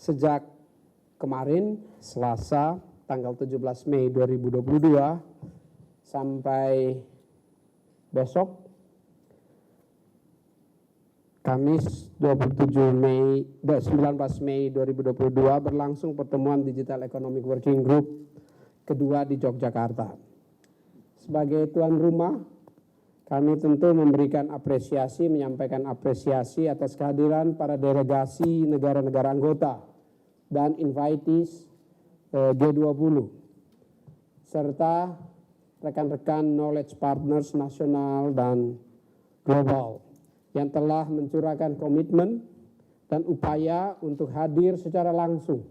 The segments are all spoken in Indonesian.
Sejak kemarin, Selasa, tanggal 17 Mei 2022, sampai besok, Kamis 19 Mei 2022, berlangsung pertemuan Digital Economic Working Group kedua di Yogyakarta. Sebagai tuan rumah, kami tentu memberikan apresiasi, menyampaikan apresiasi atas kehadiran para delegasi negara-negara anggota dan invitees G20, serta rekan-rekan knowledge partners nasional dan global yang telah mencurahkan komitmen dan upaya untuk hadir secara langsung.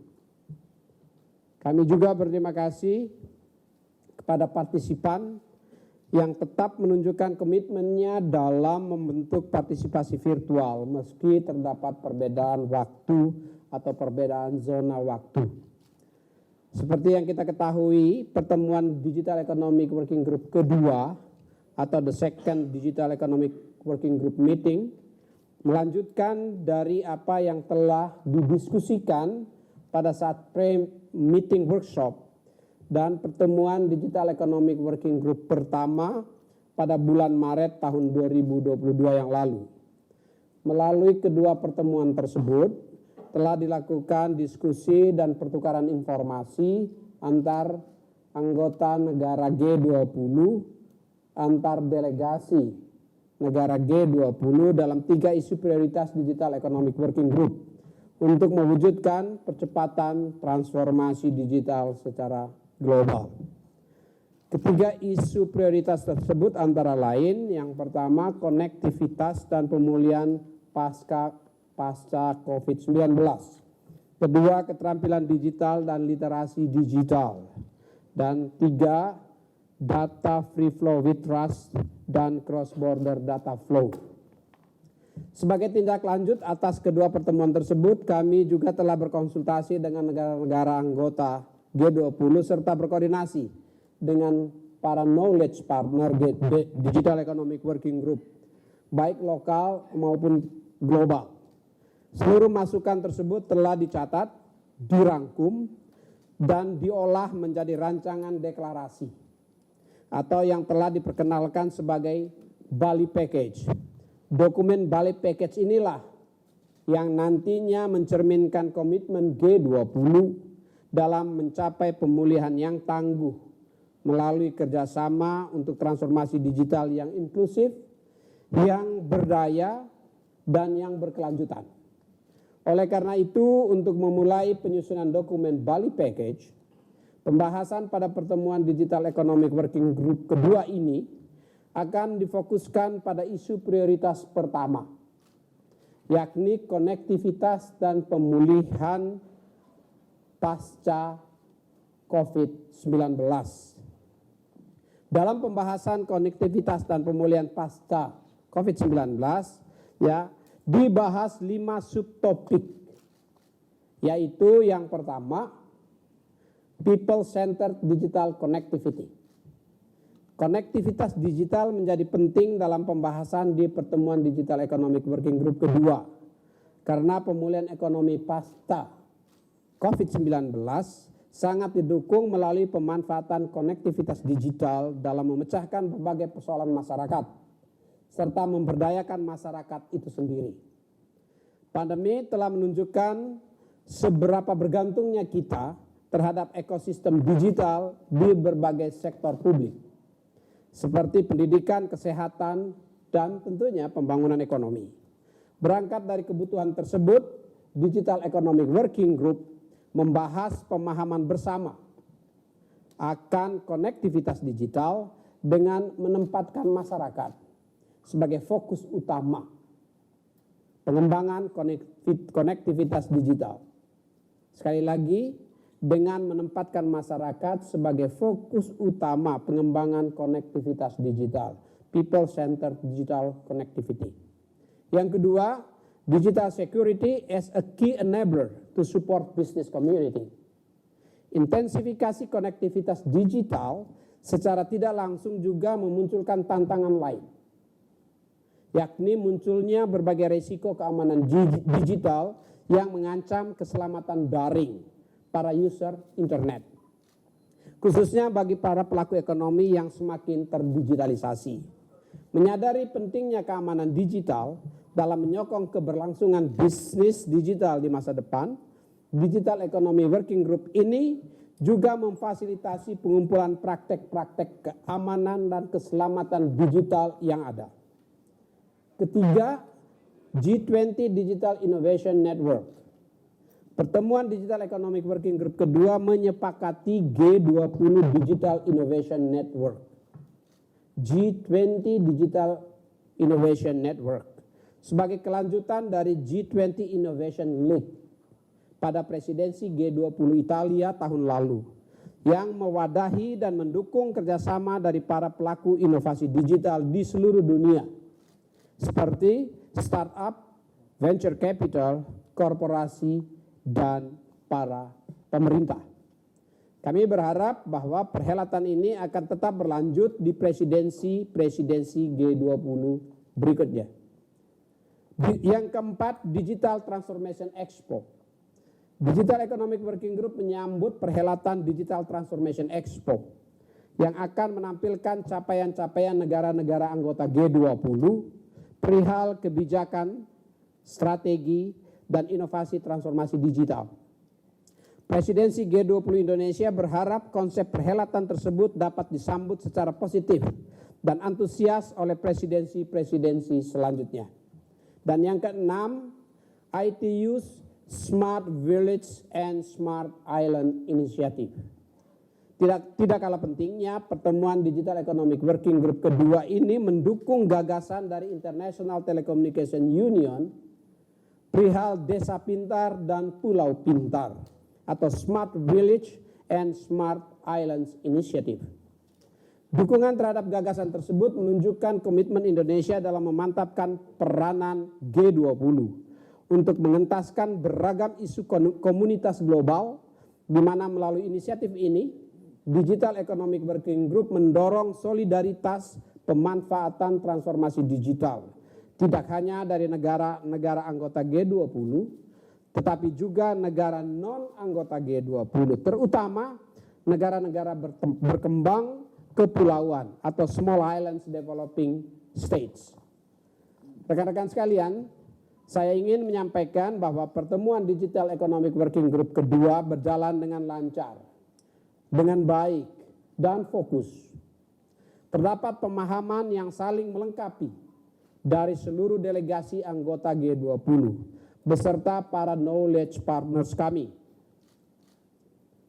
Kami juga berterima kasih kepada partisipan yang tetap menunjukkan komitmennya dalam membentuk partisipasi virtual meski terdapat perbedaan waktu atau perbedaan zona waktu. Seperti yang kita ketahui, pertemuan Digital Economic Working Group kedua atau the second Digital Economic Working Group meeting melanjutkan dari apa yang telah didiskusikan pada saat pre-meeting workshop dan pertemuan Digital Economic Working Group pertama pada bulan Maret tahun 2022 yang lalu. Melalui kedua pertemuan tersebut telah dilakukan diskusi dan pertukaran informasi antar anggota negara G20, antar delegasi negara G20 dalam 3 isu prioritas Digital Economic Working Group untuk mewujudkan percepatan transformasi digital secara global. Ketiga isu prioritas tersebut antara lain, yang pertama konektivitas dan pemulihan pasca COVID-19. Kedua, keterampilan digital dan literasi digital. Dan 3, data free flow with trust dan cross border data flow. Sebagai tindak lanjut atas kedua pertemuan tersebut, kami juga telah berkonsultasi dengan negara-negara anggota G20 serta berkoordinasi dengan para knowledge partner Digital Economic Working Group, baik lokal maupun global. Seluruh masukan tersebut telah dicatat, dirangkum, dan diolah menjadi rancangan deklarasi atau yang telah diperkenalkan sebagai Bali Package. Dokumen Bali Package inilah yang nantinya mencerminkan komitmen G20 dalam mencapai pemulihan yang tangguh melalui kerjasama untuk transformasi digital yang inklusif, yang berdaya, dan yang berkelanjutan. Oleh karena itu, untuk memulai penyusunan dokumen Bali Package, pembahasan pada pertemuan Digital Economic Working Group kedua ini akan difokuskan pada isu prioritas pertama, yakni konektivitas dan pemulihan pasca COVID-19. Dalam pembahasan konektivitas dan pemulihan pasca COVID-19, dibahas 5 subtopik, yaitu yang pertama, people-centered digital connectivity. Konektivitas digital menjadi penting dalam pembahasan di pertemuan Digital Economic Working Group kedua, karena pemulihan ekonomi pasca COVID-19 sangat didukung melalui pemanfaatan konektivitas digital dalam memecahkan berbagai persoalan masyarakat, serta memberdayakan masyarakat itu sendiri. Pandemi telah menunjukkan seberapa bergantungnya kita terhadap ekosistem digital di berbagai sektor publik, seperti pendidikan, kesehatan, dan tentunya pembangunan ekonomi. Berangkat dari kebutuhan tersebut, Digital Economic Working Group membahas pemahaman bersama akan konektivitas digital dengan menempatkan masyarakat sebagai fokus utama pengembangan konektivitas digital. Sekali lagi, dengan menempatkan masyarakat sebagai fokus utama pengembangan konektivitas digital, people-centered digital connectivity. Yang kedua, digital security as a key enabler to support business community. Intensifikasi konektivitas digital secara tidak langsung juga memunculkan tantangan lain, yakni munculnya berbagai risiko keamanan digital yang mengancam keselamatan daring para user internet, khususnya bagi para pelaku ekonomi yang semakin terdigitalisasi. Menyadari pentingnya keamanan digital dalam menyokong keberlangsungan bisnis digital di masa depan, Digital Economy Working Group ini juga memfasilitasi pengumpulan praktek-praktek keamanan dan keselamatan digital yang ada. Ketiga, G20 Digital Innovation Network. Pertemuan Digital Economic Working Group kedua menyepakati G20 Digital Innovation Network. G20 Digital Innovation Network sebagai kelanjutan dari G20 Innovation League pada presidensi G20 Italia tahun lalu yang mewadahi dan mendukung kerjasama dari para pelaku inovasi digital di seluruh dunia seperti startup, venture capital, korporasi, dan para pemerintah. Kami berharap bahwa perhelatan ini akan tetap berlanjut di presidensi G20 berikutnya. Yang keempat, Digital Transformation Expo. Digital Economic Working Group menyambut perhelatan Digital Transformation Expo yang akan menampilkan capaian-capaian negara-negara anggota G20 perihal kebijakan, strategi, dan inovasi transformasi digital. Presidensi G20 Indonesia berharap konsep perhelatan tersebut dapat disambut secara positif dan antusias oleh presidensi-presidensi selanjutnya. Dan yang keenam, ITU's Smart Village and Smart Island Initiative. Tidak kalah pentingnya, pertemuan Digital Economic Working Group kedua ini mendukung gagasan dari International Telecommunication Union perihal desa pintar dan pulau pintar atau Smart Village and Smart Islands Initiative. Dukungan terhadap gagasan tersebut menunjukkan komitmen Indonesia dalam memantapkan peranan G20 untuk mengentaskan beragam isu komunitas global, di mana melalui inisiatif ini, Digital Economic Working Group mendorong solidaritas pemanfaatan transformasi digital, tidak hanya dari negara-negara anggota G20, tetapi juga negara non-anggota G20, terutama negara-negara berkembang kepulauan atau Small Islands Developing States. Rekan-rekan sekalian, saya ingin menyampaikan bahwa pertemuan Digital Economic Working Group kedua berjalan dengan lancar, dengan baik, dan fokus. Terdapat pemahaman yang saling melengkapi dari seluruh delegasi anggota G20 beserta para knowledge partners kami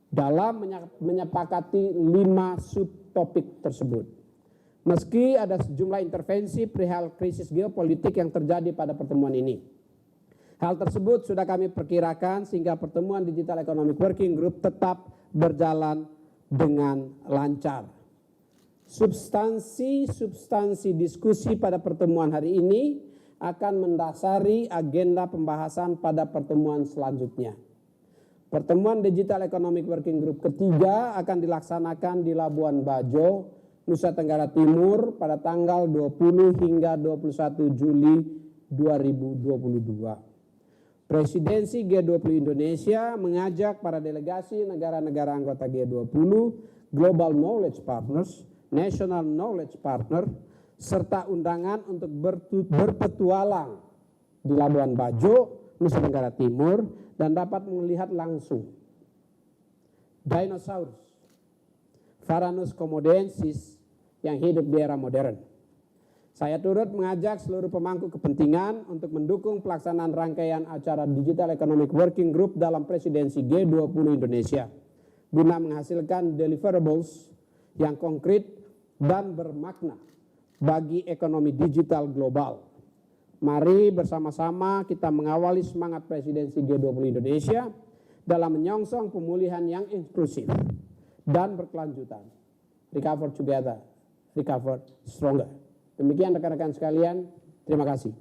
dalam menyepakati 5 subtopik tersebut. Meski ada sejumlah intervensi perihal krisis geopolitik yang terjadi pada pertemuan ini. Hal tersebut sudah kami perkirakan sehingga pertemuan Digital Economic Working Group tetap berjalan dengan lancar. Substansi diskusi pada pertemuan hari ini akan mendasari agenda pembahasan pada pertemuan selanjutnya. Pertemuan Digital Economic Working Group ketiga akan dilaksanakan di Labuan Bajo, Nusa Tenggara Timur pada tanggal 20 hingga 21 Juli 2022. Presidensi G20 Indonesia mengajak para delegasi negara-negara anggota G20, Global Knowledge Partners, National Knowledge Partner, serta undangan untuk berpetualang di Labuan Bajo, Nusa Tenggara Timur, dan dapat melihat langsung dinosaurus Varanus komodensis yang hidup di era modern. Saya turut mengajak seluruh pemangku kepentingan untuk mendukung pelaksanaan rangkaian acara Digital Economic Working Group dalam presidensi G20 Indonesia guna menghasilkan deliverables yang konkret dan bermakna bagi ekonomi digital global. Mari bersama-sama kita mengawali semangat presidensi G20 Indonesia dalam menyongsong pemulihan yang inklusif dan berkelanjutan. Recover together, recover stronger. Demikian rekan-rekan sekalian, terima kasih.